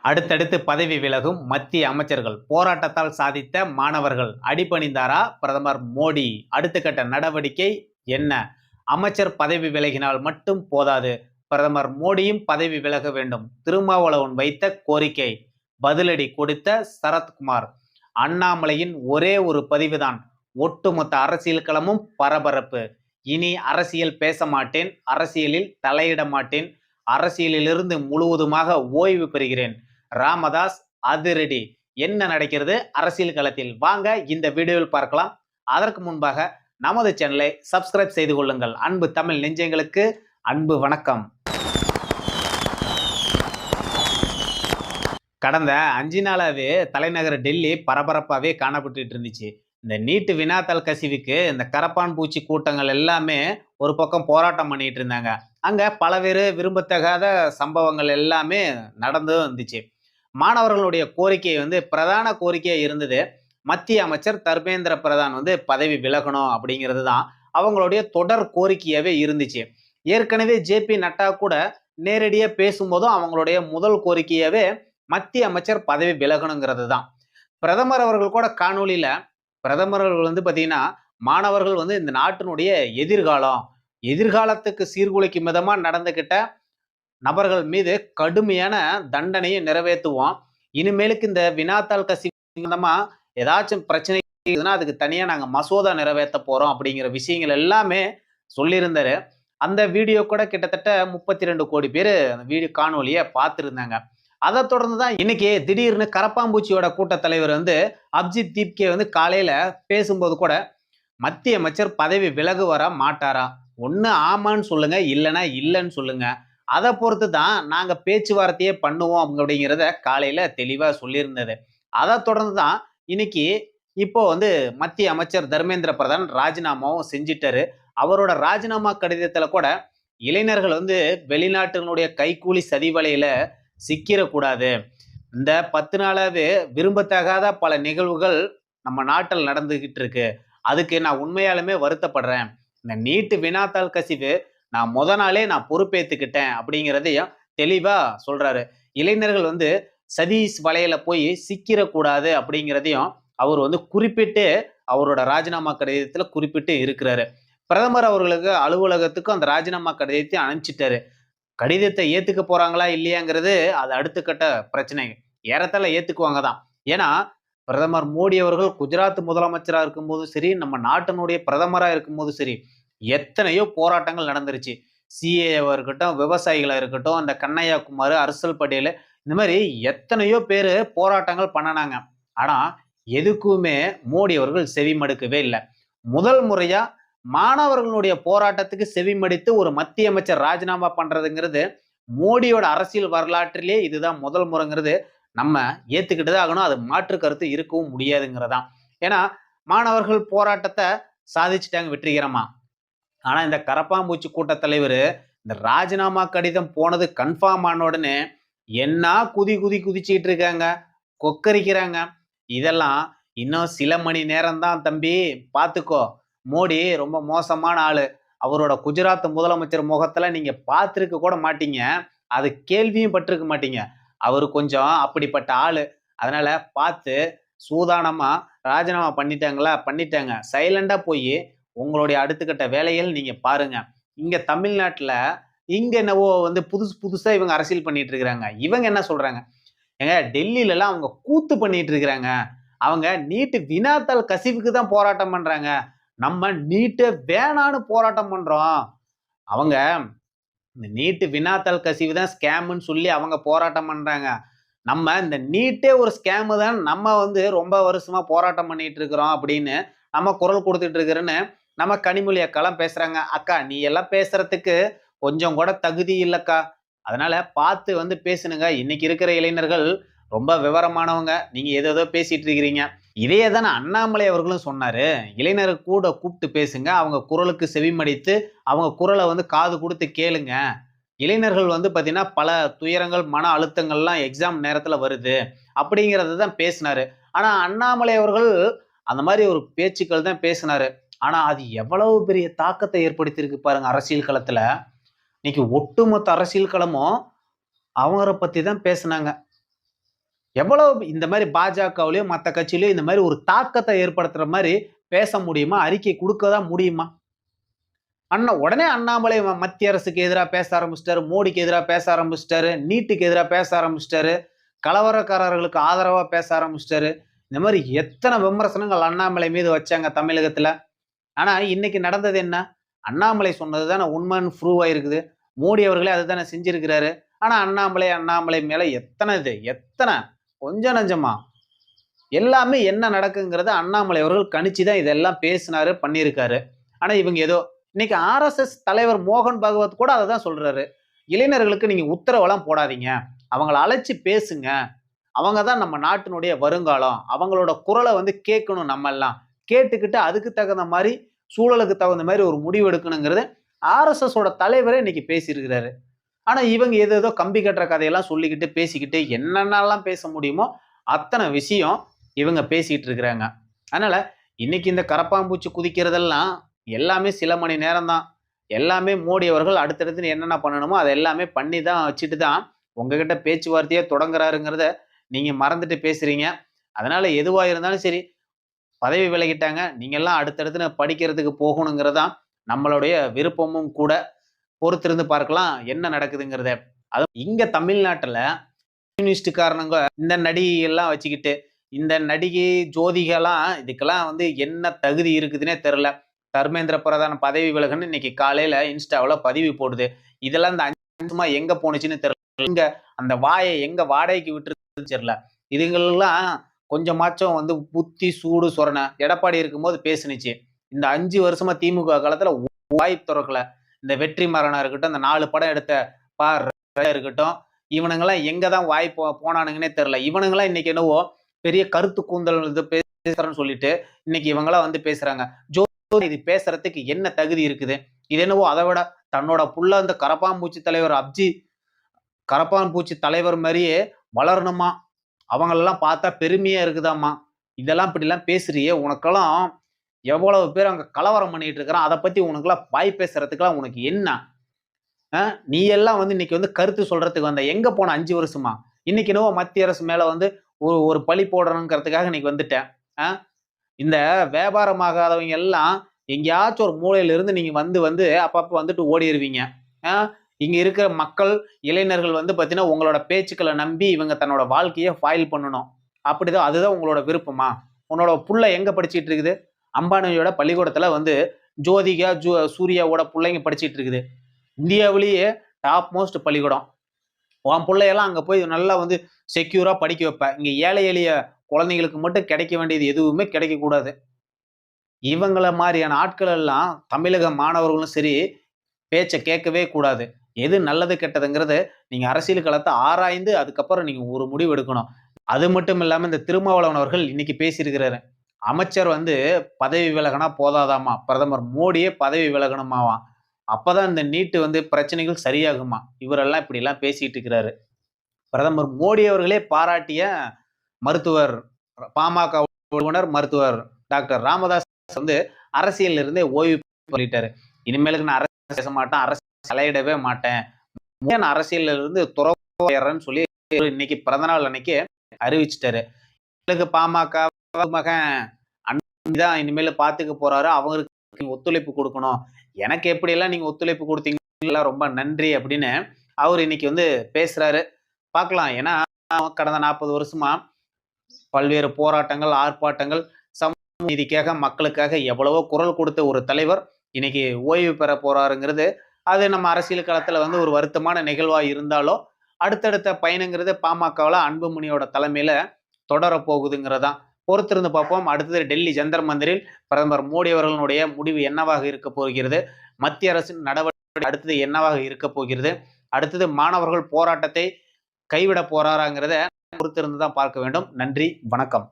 அடுத்தடுத்து பதவி விலகும் மத்திய அமைச்சர்கள், போராட்டத்தால் சாதித்த மாணவர்கள், அடிபணிந்தாரா பிரதமர் மோடி? அடுத்த கட்ட நடவடிக்கை என்ன? அமைச்சர் பதவி விலகினால் மட்டும் போதாது, பிரதமர் மோடியும் பதவி விலக வேண்டும். திருமாவளவன் வைத்த கோரிக்கை. பதிலடி கொடுத்த சரத்குமார். அண்ணாமலையின் ஒரே ஒரு பதிவுதான், ஒட்டுமொத்த அரசியல் களமும் பரபரப்பு. இனி அரசியல் பேச மாட்டேன், அரசியலில் தலையிட மாட்டேன், அரசியலிலிருந்து முழுவதுமாக ஓய்வு பெறுகிறேன். ராமதாஸ் அதிரடி. என்ன நடக்கிறது அரசியல் களத்தில்? வாங்க இந்த வீடியோவில் பார்க்கலாம். அதற்கு முன்பாக நமது சேனலை சப்ஸ்கிரைப் செய்து கொள்ளுங்கள். அன்பு தமிழ் நெஞ்சங்களுக்கு அன்பு வணக்கம். கடந்த 5 நாளாவே தலைநகர் டெல்லி பரபரப்பாகவே காணப்பட்டு இருந்துச்சு. இந்த நீட்டு வினாத்தாள் கசிவுக்கு இந்த கரப்பான் பூச்சி கூட்டங்கள் எல்லாமே ஒரு பக்கம் போராட்டம் பண்ணிட்டு இருந்தாங்க. அங்க பலவேறு விரும்பத்தகாத சம்பவங்கள் எல்லாமே நடந்து வந்துச்சு. மாணவர்களுடைய கோரிக்கை பிரதான கோரிக்கையா இருந்தது. மத்திய அமைச்சர் தர்மேந்திர பிரதான் பதவி விலகணும் அப்படிங்கிறது தான் அவங்களுடைய தொடர் கோரிக்கையாவே இருந்துச்சு. ஏற்கனவே ஜே.பி. நட்டா கூட நேரடியா பேசும்போதும் அவங்களுடைய முதல் கோரிக்கையாவே மத்திய அமைச்சர் பதவி விலகணுங்கிறது தான். பிரதமர் அவர்கள் கூட காணொலியில பிரதமர் அவர்கள் பாத்தீங்கன்னா, மாணவர்கள் இந்த நாட்டினுடைய எதிர்காலத்துக்கு சீர்குலைக்கும் விதமா நடந்துகிட்ட நபர்கள் மீது கடுமையான தண்டனையை நிறைவேற்றுவோம். இனிமேலுக்கு இந்த வினாத்தாள் கசிவு சம்பந்தமா ஏதாச்சும் பிரச்சனை அதுக்கு தனியா நாங்க மசோதா நிறைவேற்ற போறோம் அப்படிங்கிற விஷயங்கள் எல்லாமே சொல்லியிருந்தாரு. அந்த வீடியோ கூட கிட்டத்தட்ட 32 கோடி பேர் அந்த வீடியோ காணொலியை பார்த்துருந்தாங்க. அதை தொடர்ந்து தான் இன்னைக்கு திடீர்னு கரப்பாம்பூச்சியோட கூட்ட தலைவர் அப்ஜித் தீப்கே காலையில பேசும்போது கூட மத்திய அமைச்சர் பதவி விலகு வர மாட்டாரா, ஒன்னு ஆமான்னு சொல்லுங்க, இல்லைன்னா இல்லைன்னு சொல்லுங்க, அதை பொறுத்து தான் நாங்க பேச்சுவார்த்தையே பண்ணுவோம் அப்படிங்கிறத காலையில தெளிவா சொல்லியிருந்தது. அதை தொடர்ந்து தான் இன்னைக்கு இப்போ மத்திய அமைச்சர் தர்மேந்திர பிரதான் ராஜினாமாவும் செஞ்சிட்டாரு. அவரோட ராஜினாமா கடிதத்துல கூட இளைஞர்கள் வெளிநாட்டினுடைய கைக்கூலி சதி வலையில சிக்கிடக்கூடாது, இந்த 10 நாளாவே விரும்பத்தகாத பல நிகழ்வுகள் நம்ம நாட்டில் நடந்துகிட்டு இருக்கு, அதுக்கு நான் உண்மையாலுமே வருத்தப்படுறேன், இந்த நீட்டு வினாத்தாள் கசிவு நான் நாளே நான் பொறுப்பேற்றுக்கிட்டேன் அப்படிங்கிறதையும் தெளிவா சொல்றாரு. இளைஞர்கள் சதீஷ் வலையில போய் சிக்கிடக்கூடாது அப்படிங்கிறதையும் அவர் குறிப்பிட்டு அவரோட ராஜினாமா கடிதத்துல குறிப்பிட்டு இருக்கிறாரு. பிரதமர் அவர்களுக்கு அலுவலகத்துக்கும் அந்த ராஜினாமா கடிதத்தை அனுப்பிச்சிட்டாரு. கடிதத்தை ஏத்துக்க போறாங்களா இல்லையாங்கிறது அது அடுத்த கட்ட பிரச்சனை. ஏறத்தாழ ஏத்துக்குவாங்க தான். ஏன்னா பிரதமர் மோடி அவர்கள் குஜராத் முதலமைச்சரா இருக்கும்போதும் சரி, நம்ம நாட்டினுடைய பிரதமரா இருக்கும்போதும் சரி, எத்தனையோ போராட்டங்கள் நடந்துருச்சு. சிஏவா இருக்கட்டும், விவசாயிகளா இருக்கட்டும், அந்த கண்ணையா குமார், ஹர்ஷல் பட்டேல், இந்த மாதிரி எத்தனையோ பேர் போராட்டங்கள் பண்ணனாங்க. ஆனா எதுக்குமே மோடி அவர்கள் செவிமடுக்கவே இல்லை. முதல் முறையா மாணவர்களுடைய போராட்டத்துக்கு செவிமடித்து ஒரு மத்திய அமைச்சர் ராஜினாமா பண்றதுங்கிறது மோடியோட அரசியல் வரலாற்றிலே இதுதான் முதல் முறைங்கிறது நம்ம ஏத்துக்கிட்டுதான் ஆகணும். அது மாற்று கருத்து இருக்கவும் முடியாதுங்கிறதான். ஏன்னா மாணவர்கள் போராட்டத்தை சாதிச்சுட்டாங்க வெற்றிகரமா. ஆனா இந்த கரப்பாம்பூச்சி கூட்ட தலைவர் இந்த ராஜினாமா கடிதம் போனது கன்ஃபார்ம் ஆன உடனே என்ன குதிச்சுட்டு இருக்காங்க, கொக்கரிக்கிறாங்க. இதெல்லாம் இன்னும் சில மணி நேரம் தான் தம்பி, பாத்துக்கோ. மோடி ரொம்ப மோசமான ஆளு. அவரோட குஜராத் முதலமைச்சர் முகத்துல நீங்க பார்த்திருக்க கூட மாட்டீங்க, அது கேள்வியும் பட்டிருக்க மாட்டீங்க. அவரு கொஞ்சம் அப்படிப்பட்ட ஆளு. அதனால பார்த்து சூதானமா ராஜினாமா பண்ணிட்டாங்க. சைலண்டா போய் உங்களுடைய அடுத்த கட்ட வேலைகள் நீங்க பாருங்க. இங்க தமிழ்நாட்டுல இங்க என்னவோ புதுசா இவங்க அரசியல் பண்ணிட்டு இருக்கிறாங்க. இவங்க என்ன சொல்றாங்க, ஏங்க டெல்லியில எல்லாம் அவங்க கூத்து பண்ணிட்டு இருக்கிறாங்க, அவங்க நீட்டு வினாத்தாள் கசிவுக்கு தான் போராட்டம் பண்றாங்க, நம்ம நீட்டை வேணான்னு போராட்டம் பண்றோம். அவங்க இந்த நீட்டு வினாத்தாள் கசிவு தான் ஸ்கேம்னு சொல்லி அவங்க போராட்டம் பண்றாங்க. நம்ம இந்த நீட்டே ஒரு ஸ்கேமு தான், நம்ம ரொம்ப வருஷமா போராட்டம் பண்ணிட்டு இருக்கிறோம் அப்படின்னு நம்ம குரல் கொடுத்துட்டு இருக்கிறோன்னு நம்ம கனிமொழி அக்காலாம் பேசுறாங்க. அக்கா நீ எல்லாம் பேசுறதுக்கு கொஞ்சம் கூட தகுதி இல்லக்கா, அதனால பார்த்து பேசணுங்க. இன்னைக்கு இருக்கிற இளைஞர்கள் ரொம்ப விவரமானவங்க, நீங்க ஏதோ பேசிட்டு இருக்கிறீங்க. இதையே தானே அண்ணாமலை அவர்களும் சொன்னாரு. இளைஞர் கூட கூப்பிட்டு பேசுங்க, அவங்க குரலுக்கு செவிமடித்து அவங்க குரலை காது கொடுத்து கேளுங்க. இளைஞர்கள் பாத்தீங்கன்னா பல துயரங்கள், மன அழுத்தங்கள்லாம் எக்ஸாம் நேரத்துல வருது அப்படிங்கறது தான் பேசினாரு. ஆனா அண்ணாமலை அவர்கள் அந்த மாதிரி ஒரு பேச்சுக்கள் தான் பேசினாரு. ஆனா அது எவ்வளவு பெரிய தாக்கத்தை ஏற்படுத்தி இருக்கு பாருங்க அரசியல் களத்துல. இன்னைக்கு ஒட்டுமொத்த அரசியல் களமும் அவங்கள பத்தி தான் பேசினாங்க. எவ்வளவு இந்த மாதிரி பாஜகவிலயோ மத்த கட்சியிலயோ இந்த மாதிரி ஒரு தாக்கத்தை ஏற்படுத்துற மாதிரி பேச முடியுமா? அறிக்கை கொடுக்கதான் முடியுமா? உடனே அண்ணாமலை மத்திய அரசுக்கு எதிராக பேச ஆரம்பிச்சிட்டாரு, மோடிக்கு எதிராக பேச ஆரம்பிச்சிட்டாரு, நீட்டுக்கு எதிராக பேச ஆரம்பிச்சிட்டாரு, கலவரக்காரர்களுக்கு ஆதரவா பேச ஆரம்பிச்சிட்டாரு. இந்த மாதிரி எத்தனை விமர்சனங்கள் அண்ணாமலை மீது வச்சாங்க தமிழகத்துல. ஆனா இன்னைக்கு நடந்தது என்ன? அண்ணாமலை சொன்னது தானே உண்மைன்னு ப்ரூவ் ஆயிருக்குது. மோடி அவர்களே அதுதானே செஞ்சிருக்கிறாரு. ஆனா அண்ணாமலை மேல எத்தனை கொஞ்சம் நஞ்சமா எல்லாமே என்ன நடக்குங்கிறத அண்ணாமலை அவர்கள் கணிச்சுதான் இதெல்லாம் பேசினாரு, பண்ணியிருக்காரு. ஆனா இவங்க ஏதோ இன்னைக்கு RSS தலைவர் மோகன் பகவத் கூட அதை தான் சொல்றாரு. இளைஞர்களுக்கு நீங்க உத்தரவெல்லாம் போடாதீங்க, அவங்களை அழைச்சு பேசுங்க, அவங்க தான் நம்ம நாட்டினுடைய வருங்காலம், அவங்களோட குரலை வந்து கேட்கணும், நம்ம எல்லாம் கேட்டுக்கிட்டு அதுக்கு தகுந்த மாதிரி சூழலுக்கு தகுந்த மாதிரி ஒரு முடிவு எடுக்கணுங்கிறது RSS ஓட தலைவரே இன்னைக்கு பேசியிருக்கிறாரு. ஆனா இவங்க ஏதோ கம்பி கட்டுற கதையெல்லாம் சொல்லிக்கிட்டு பேசிக்கிட்டு என்னென்னலாம் பேச முடியுமோ அத்தனை விஷயம் இவங்க பேசிட்டு இருக்கிறாங்க. அதனால இன்னைக்கு இந்த கரப்பாம்பூச்சி குதிக்கிறதெல்லாம் எல்லாமே சில மணி நேரம் தான். எல்லாமே மோடி அவர்கள் அடுத்தடுத்து என்னென்ன பண்ணணுமோ அதை எல்லாமே பண்ணி தான் வச்சுட்டு தான் உங்ககிட்ட பேச்சுவார்த்தையே தொடங்குறாருங்கிறத நீங்க மறந்துட்டு பேசுறீங்க. அதனால எதுவா இருந்தாலும் சரி, பதவி விலகிட்டாங்க, நீங்க எல்லாம் அடுத்தடுத்து படிக்கிறதுக்கு போகணுங்கிறதான் நம்மளுடைய விருப்பமும் கூட. பொறுத்திருந்து பார்க்கலாம் என்ன நடக்குதுங்கிறத. அதுவும் இங்க தமிழ்நாட்டுல கம்யூனிஸ்டுக்காரனுங்க இந்த நடிகை எல்லாம் வச்சுக்கிட்டு, இந்த நடிகை ஜோதிகெல்லாம் இதுக்கெல்லாம் வந்து என்ன தகுதி இருக்குதுன்னே தெரியல. தர்மேந்திர பிரதான் பதவி விலகுன்னு இன்னைக்கு காலையில இன்ஸ்டாவில் பதிவு போடுது. இதெல்லாம் இந்த 5 வருஷமா எங்க போனுச்சுன்னு தெரியல. இங்க அந்த வாயை எங்க வாடகைக்கு விட்டுருக்குன்னு தெரியல. இதுங்கெல்லாம் கொஞ்சமாச்சும் வந்து புத்தி சூடு சொரணை எடப்பாடி இருக்கும்போது பேசுனுச்சு. இந்த 5 வருஷமா திமுக காலத்துல வாய் திறக்கல. இந்த வெற்றி மாறனா இருக்கட்டும், இந்த 4 படம் எடுத்த இருக்கட்டும், இவனுங்கெல்லாம் எங்கதான் வாய் போனானுங்கன்னே தெரியல. இவனுங்கெல்லாம் இன்னைக்கு என்னவோ பெரிய கருத்து கூந்தல் இது பேசுறேன்னு சொல்லிட்டு இன்னைக்கு இவங்கெல்லாம் வந்து பேசுறாங்க. இது பேசுறதுக்கு என்ன தகுதி இருக்குது? இது என்னவோ அதை விட தன்னோட புள்ள அந்த கரப்பான்பூச்சி தலைவர் மாதிரியே வளரணுமா, அவங்களெல்லாம் பார்த்தா பெருமையா இருக்குதாம்மா. இதெல்லாம் இப்படிலாம் பேசுறியே, உனக்கெல்லாம் எவ்வளவு பேர் அங்க கலவரம் பண்ணிட்டு இருக்கிறான், அதை பத்தி உனக்கெல்லாம் வாய் பேசுறதுக்கெல்லாம் உனக்கு என்ன? நீ எல்லாம் வந்து இன்னைக்கு வந்து கருத்து சொல்றதுக்கு வந்த எங்க போன 5 வருஷமா? இன்னைக்கு என்னவோ மத்திய அரசு மேல வந்து ஒரு பழி போடணுங்கிறதுக்காக இன்னைக்கு வந்துட்டேன். இந்த வியாபாரமாகாதவங்க எல்லாம் எங்கேயாச்சும் ஒரு மூலையில இருந்து நீங்க வந்து அப்பப்ப வந்துட்டு ஓடிடுவீங்க. இங்க இருக்கிற மக்கள் இளைஞர்கள் வந்து பாத்தீங்கன்னா உங்களோட பேச்சுக்களை நம்பி இவங்க தன்னோட வாழ்க்கையை ஃபாயில் பண்ணணும். அப்படிதான், அதுதான் உங்களோட விருப்பமா? உன்னோட புள்ள எங்க படிச்சுட்டு இருக்குது? அம்பானியோட பள்ளிக்கூடத்துல வந்து ஜோதிகா சூர்யாவோட பிள்ளைங்க படிச்சுட்டு இருக்குது. இந்தியாவிலேயே டாப் மோஸ்ட் பள்ளிக்கூடம். உன் பிள்ளையெல்லாம் அங்க போய் நல்லா வந்து செக்யூரா படிக்க வைப்ப. இங்க ஏழை எளிய குழந்தைங்களுக்கு மட்டும் கிடைக்க வேண்டியது எதுவுமே கிடைக்கக்கூடாது. இவங்கள மாதிரியான ஆட்கள் எல்லாம் தமிழக மாணவர்களும் சரி பேச்சை கேட்கவே கூடாது. எது நல்லது கெட்டதுங்கிறது நீங்க அரசியல் களத்தை ஆராய்ந்து அதுக்கப்புறம் நீங்க ஒரு முடிவு எடுக்கணும். அது மட்டும் இல்லாம இந்த திருமாவளவன் அவர்கள் இன்னைக்கு பேசியிருக்கிறாரு. அமைச்சர் வந்து பதவி விலகினா போதாதாமா, பிரதமர் மோடியே பதவி விலகணுமாவாம். அப்பதான் இந்த நீட்டு வந்து பிரச்சனைகள் சரியாகுமா. இவரெல்லாம் இப்படி எல்லாம் பேசிட்டு இருக்கிறாரு. பிரதமர் மோடி அவர்களே பாராட்டிய மருத்துவர் பாமக நிறுவனர் மருத்துவர் டாக்டர் ராமதாஸ் வந்து அரசியல் இருந்தே ஓய்வு சொல்லிட்டாரு. இனிமேலுக்கு நான் அரசியல் பேச மாட்டேன், அரசியல் தலையிடவே மாட்டேன், நான் அரசியல் இருந்து துறவுறேன்னு சொல்லி இன்னைக்கு பிறந்தநாள் அன்னைக்கு அறிவிச்சிட்டாரு. பாமக மகன் அண்ணன் இனிமேல பாத்துக்க போறாரு, அவங்களுக்கு ஒத்துழைப்பு கொடுக்கணும். எனக்கு எப்படி எல்லாம் நீங்க ஒத்துழைப்பு கொடுத்தீங்க ரொம்ப நன்றி அப்படின்னு அவர் இன்னைக்கு வந்து பேசுறாரு. பார்க்கலாம். ஏன்னா கடந்த 40 வருஷமா பல்வேறு போராட்டங்கள், ஆர்ப்பாட்டங்கள், சமூக நீதிக்காக மக்களுக்காக எவ்வளவோ குரல் கொடுத்த ஒரு தலைவர் இன்னைக்கு ஓய்வு பெற போறாருங்கிறது அது நம்ம அரசியல் களத்துல வந்து ஒரு வருத்தமான நிகழ்வா இருந்தாலும் அடுத்தடுத்த பயணங்கிறது பாமகவில் அன்புமணியோட தலைமையில தொடர போகுதுங்கிறதான். பொறுத்திருந்து பார்ப்போம். அடுத்தது டெல்லி ஜந்தர் மந்திரில் பிரதமர் மோடி அவர்களுடைய முடிவு என்னவாக இருக்க போகிறது, மத்திய அரசின் நடவடிக்கை அடுத்தது என்னவாக இருக்க போகிறது, அடுத்தது மாணவர்கள் போராட்டத்தை கைவிட போறாராங்கிறத பொறுத்திருந்து தான் பார்க்க வேண்டும். நன்றி, வணக்கம்.